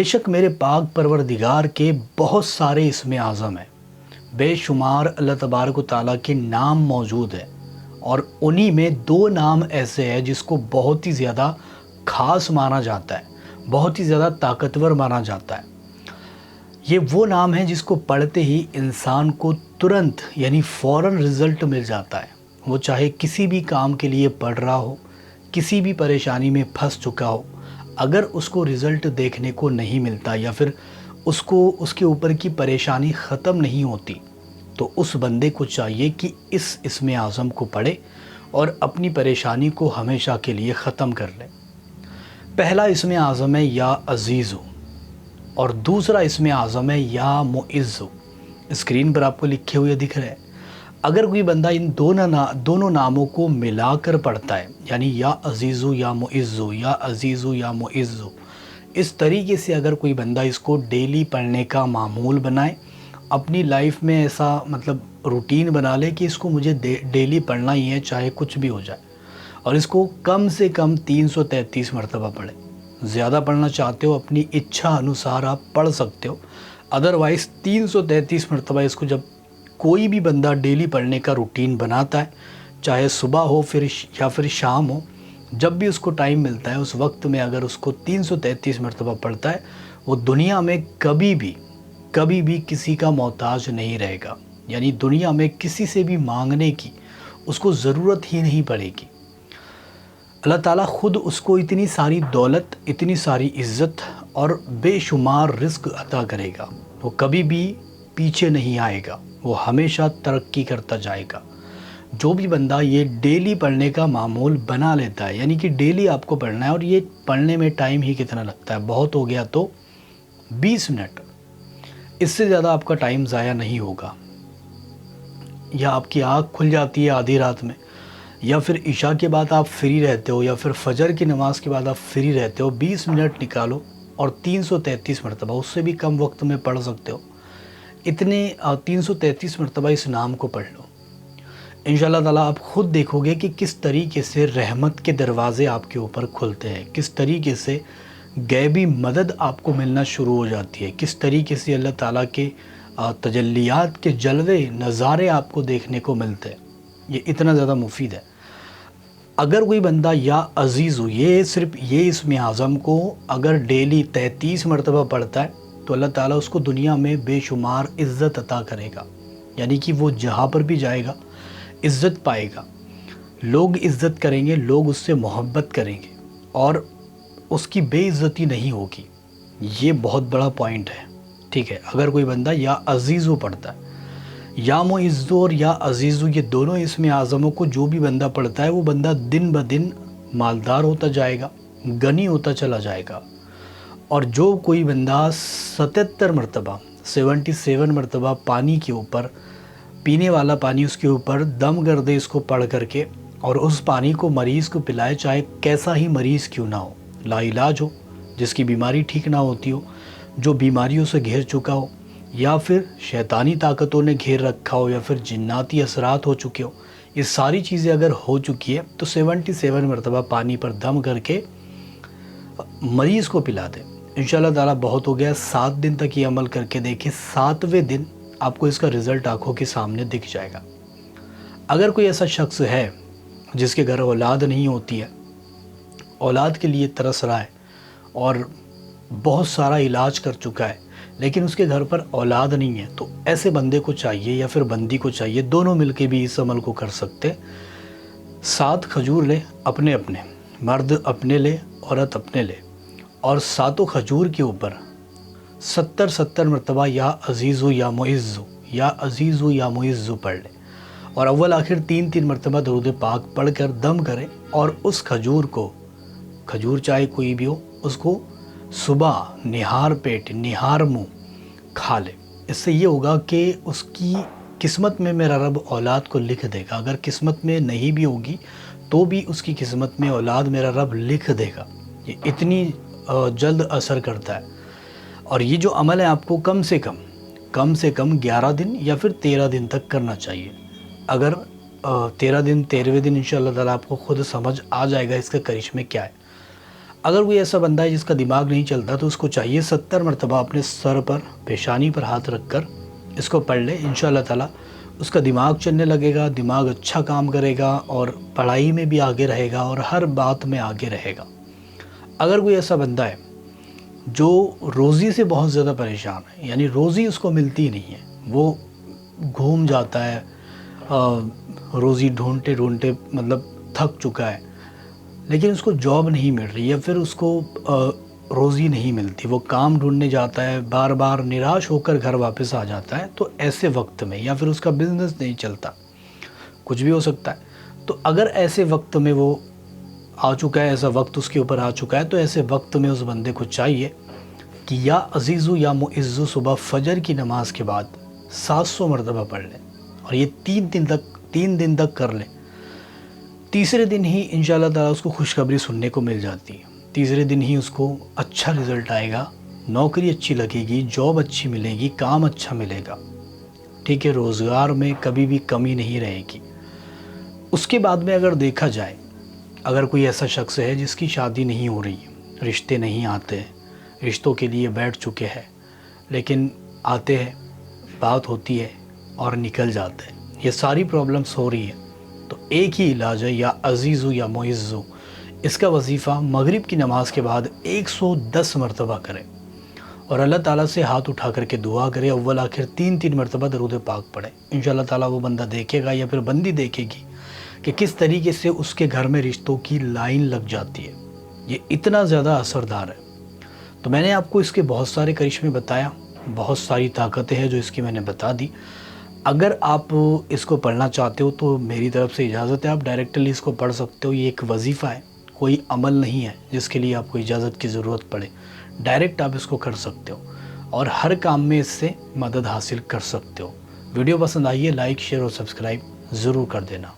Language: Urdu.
بے شک میرے پاک پروردگار کے بہت سارے اسم اعظم ہیں، بے شمار اللہ تبارک و تعالیٰ کے نام موجود ہیں، اور انہی میں دو نام ایسے ہیں جس کو بہت ہی زیادہ خاص مانا جاتا ہے، بہت ہی زیادہ طاقتور مانا جاتا ہے۔ یہ وہ نام ہیں جس کو پڑھتے ہی انسان کو ترنت یعنی فوراً رزلٹ مل جاتا ہے، وہ چاہے کسی بھی کام کے لیے پڑھ رہا ہو، کسی بھی پریشانی میں پھنس چکا ہو، اگر اس کو رزلٹ دیکھنے کو نہیں ملتا یا پھر اس کے اوپر کی پریشانی ختم نہیں ہوتی، تو اس بندے کو چاہیے کہ اس اسم اعظم کو پڑھے اور اپنی پریشانی کو ہمیشہ کے لیے ختم کر لے۔ پہلا اسم اعظم ہے یا عزیز، اور دوسرا اسم اعظم ہے یا معز۔ اسکرین پر آپ کو لکھے ہوئے دکھ رہے ہیں۔ اگر کوئی بندہ ان دونوں ناموں کو ملا کر پڑھتا ہے، یعنی یا عزیز یا معز، یا عزیز یا معز، اس طریقے سے اگر کوئی بندہ اس کو ڈیلی پڑھنے کا معمول بنائے، اپنی لائف میں ایسا روٹین بنا لے کہ اس کو مجھے ڈیلی پڑھنا ہی ہے چاہے کچھ بھی ہو جائے، اور اس کو کم سے کم 333 مرتبہ پڑھے۔ زیادہ پڑھنا چاہتے ہو اپنی اچھا انوسار آپ پڑھ سکتے ہو، ادروائز 333 مرتبہ اس کو جب کوئی بھی بندہ ڈیلی پڑھنے کا روٹین بناتا ہے، چاہے صبح ہو یا پھر شام ہو، جب بھی اس کو ٹائم ملتا ہے اس وقت میں اگر اس کو 333 مرتبہ پڑھتا ہے، وہ دنیا میں کبھی بھی کسی کا محتاج نہیں رہے گا، یعنی دنیا میں کسی سے بھی مانگنے کی اس کو ضرورت ہی نہیں پڑے گی۔ اللہ تعالیٰ خود اس کو اتنی ساری دولت، اتنی ساری عزت اور بے شمار رزق عطا کرے گا، وہ کبھی بھی پیچھے نہیں آئے گا، وہ ہمیشہ ترقی کرتا جائے گا۔ جو بھی بندہ یہ ڈیلی پڑھنے کا معمول بنا لیتا ہے، یعنی کہ ڈیلی آپ کو پڑھنا ہے، اور یہ پڑھنے میں ٹائم ہی کتنا لگتا ہے، بہت ہو گیا تو 20 منٹ، اس سے زیادہ آپ کا ٹائم ضائع نہیں ہوگا۔ یا آپ کی آنکھ کھل جاتی ہے آدھی رات میں، یا پھر عشاء کے بعد آپ فری رہتے ہو، یا پھر فجر کی نماز کے بعد آپ فری رہتے ہو، 20 منٹ نکالو اور 333 مرتبہ، اس سے بھی کم وقت میں پڑھ سکتے ہو، اتنے 333 مرتبہ اس نام کو پڑھ لو۔ انشاءاللہ تعالیٰ آپ خود دیکھو گے کہ کس طریقے سے رحمت کے دروازے آپ کے اوپر کھلتے ہیں، کس طریقے سے غیبی مدد آپ کو ملنا شروع ہو جاتی ہے، کس طریقے سے اللہ تعالیٰ کے تجلیات کے جلوے نظارے آپ کو دیکھنے کو ملتے ہیں۔ یہ اتنا زیادہ مفید ہے۔ اگر کوئی بندہ یا عزیز ہو، صرف یہ اسم اعظم کو اگر ڈیلی 33 مرتبہ پڑھتا ہے تو اللہ تعالیٰ اس کو دنیا میں بے شمار عزت عطا کرے گا، یعنی کہ وہ جہاں پر بھی جائے گا عزت پائے گا، لوگ عزت کریں گے، لوگ اس سے محبت کریں گے، اور اس کی بے عزتی نہیں ہوگی۔ یہ بہت بڑا پوائنٹ ہے، ٹھیک ہے۔ اگر کوئی بندہ یا عزیزو پڑھتا ہے، یا معزو اور یا عزیزو، یہ دونوں اسم اعظموں کو جو بھی بندہ پڑھتا ہے، وہ بندہ دن بدن مالدار ہوتا جائے گا، غنی ہوتا چلا جائے گا۔ اور جو کوئی بندہ 77 مرتبہ پانی کے اوپر، پینے والا پانی اس کے اوپر دم کر دے اس کو پڑھ کر کے، اور اس پانی کو مریض کو پلائے، چاہے کیسا ہی مریض کیوں نہ ہو، لا علاج ہو، جس کی بیماری ٹھیک نہ ہوتی ہو، جو بیماریوں سے گھر چکا ہو، یا پھر شیطانی طاقتوں نے گھیر رکھا ہو، یا پھر جناتی اثرات ہو چکے ہو، یہ ساری چیزیں اگر ہو چکی ہے تو 77 مرتبہ پانی پر دم کر کے مریض کو پلا دے۔ انشاءاللہ تعالیٰ بہت ہو گیا، 7 دن تک یہ عمل کر کے دیکھیں، 7ویں دن آپ کو اس کا رزلٹ آنکھوں کے سامنے دکھ جائے گا۔ اگر کوئی ایسا شخص ہے جس کے گھر اولاد نہیں ہوتی ہے، اولاد کے لیے ترس رہا ہے اور بہت سارا علاج کر چکا ہے لیکن اس کے گھر پر اولاد نہیں ہے، تو ایسے بندے کو چاہیے یا پھر بندی کو چاہیے، دونوں مل کے بھی اس عمل کو کر سکتے، 7 کھجور لے اپنے، مرد اپنے لے، عورت اپنے لے، اور 7 کھجور کے اوپر 70 مرتبہ یا عزیزو یا معزو، یا عزیزو یا معزو پڑھ لے، اور اول آخر 3 مرتبہ درود پاک پڑھ کر دم کرے، اور اس کھجور کو، کھجور چاہے کوئی بھی ہو، اس کو صبح نہار پیٹ، نہار منہ کھا لے۔ اس سے یہ ہوگا کہ اس کی قسمت میں میرا رب اولاد کو لکھ دے گا، اگر قسمت میں نہیں بھی ہوگی تو بھی اس کی قسمت میں اولاد میرا رب لکھ دے گا۔ یہ اتنی جلد اثر کرتا ہے، اور یہ جو عمل ہے آپ کو کم سے کم 11 دن یا پھر 13 دن تک کرنا چاہیے۔ اگر 13 دن 13ویں دن انشاءاللہ تعالیٰ آپ کو خود سمجھ آ جائے گا اس کا کرشمے کیا ہے۔ اگر کوئی ایسا بندہ ہے جس کا دماغ نہیں چلتا تو اس کو چاہیے 70 مرتبہ اپنے سر پر پیشانی پر ہاتھ رکھ کر اس کو پڑھ لے. انشاءاللہ تعالیٰ اس کا دماغ چلنے لگے گا, دماغ اچھا کام کرے گا اور پڑھائی میں بھی آگے رہے گا اور ہر بات میں آگے رہے گا. اگر کوئی ایسا بندہ ہے جو روزی سے بہت زیادہ پریشان ہے, یعنی روزی اس کو ملتی نہیں ہے, وہ گھوم جاتا ہے روزی ڈھونڈتے ڈھونڈتے مطلب تھک چکا ہے, لیکن اس کو جاب نہیں مل رہی یا پھر اس کو روزی نہیں ملتی, وہ کام ڈھونڈنے جاتا ہے, بار بار نراش ہو کر گھر واپس آ جاتا ہے, تو ایسے وقت میں یا پھر اس کا بزنس نہیں چلتا, کچھ بھی ہو سکتا ہے. تو اگر ایسے وقت میں وہ آ چکا ہے, ایسا وقت اس کے اوپر آ چکا ہے, تو ایسے وقت میں اس بندے کو چاہیے کہ یا عزیزو یا معزو صبح فجر کی نماز کے بعد 700 مرتبہ پڑھ لیں, اور یہ 3 دن تک کر لیں. تیسرے دن ہی انشاءاللہ تعالیٰ اس کو خوشخبری سننے کو مل جاتی ہے. تیسرے دن ہی اس کو اچھا رزلٹ آئے گا, نوکری اچھی لگے گی, جاب اچھی ملے گی, کام اچھا ملے گا, ٹھیک ہے, روزگار میں کبھی بھی کمی نہیں رہے گی. اس کے بعد میں اگر دیکھا جائے, اگر کوئی ایسا شخص ہے جس کی شادی نہیں ہو رہی, رشتے نہیں آتے, رشتوں کے لیے بیٹھ چکے ہیں, لیکن آتے ہیں, بات ہوتی ہے اور نکل جاتے ہیں, یہ ساری پرابلمس ہو رہی ہیں, تو ایک ہی علاج ہے, یا عزیزو یا معزو. اس کا وظیفہ مغرب کی نماز کے بعد 110 مرتبہ کرے اور اللہ تعالیٰ سے ہاتھ اٹھا کر کے دعا کرے, اول آخر 3 مرتبہ درود پاک پڑھے. انشاءاللہ تعالیٰ وہ بندہ دیکھے گا یا پھر بندی دیکھے گی کہ کس طریقے سے اس کے گھر میں رشتوں کی لائن لگ جاتی ہے. یہ اتنا زیادہ اثردار ہے. تو میں نے آپ کو اس کے بہت سارے کرشمے بتایا, بہت ساری طاقتیں ہیں جو اس کی میں نے بتا دی. اگر آپ اس کو پڑھنا چاہتے ہو تو میری طرف سے اجازت ہے, آپ ڈائریکٹلی اس کو پڑھ سکتے ہو. یہ ایک وظیفہ ہے, کوئی عمل نہیں ہے جس کے لیے آپ کو اجازت کی ضرورت پڑے. ڈائریکٹ آپ اس کو کر سکتے ہو اور ہر کام میں اس سے مدد حاصل کر سکتے ہو. ویڈیو پسند آئی ہے, لائک, شیئر اور سبسکرائب ضرور کر دینا.